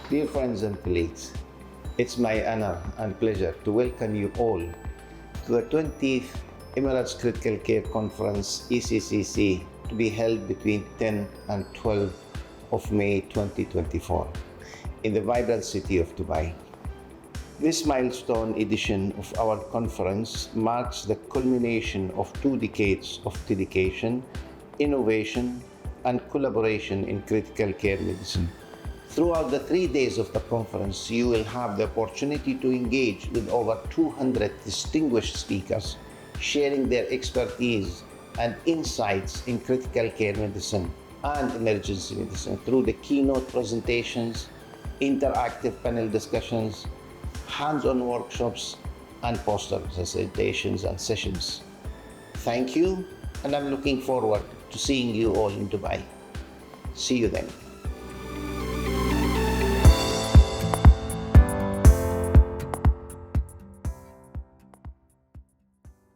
Dear friends and colleagues, it's my honor and pleasure to welcome you all to the 20th Emirates Critical Care Conference ECCC to be held between 10 and 12 of May 2024 in the vibrant city of Dubai. This milestone edition of our conference marks the culmination of 2 decades of dedication, innovation, and collaboration in critical care medicine. Throughout the 3 days of the conference, you will have the opportunity to engage with over 200 distinguished speakers, sharing their expertise and insights in critical care medicine and emergency medicine through the keynote presentations, interactive panel discussions, hands-on workshops, and poster presentations and sessions. Thank you, and I'm looking forward to seeing you all in Dubai. See you then.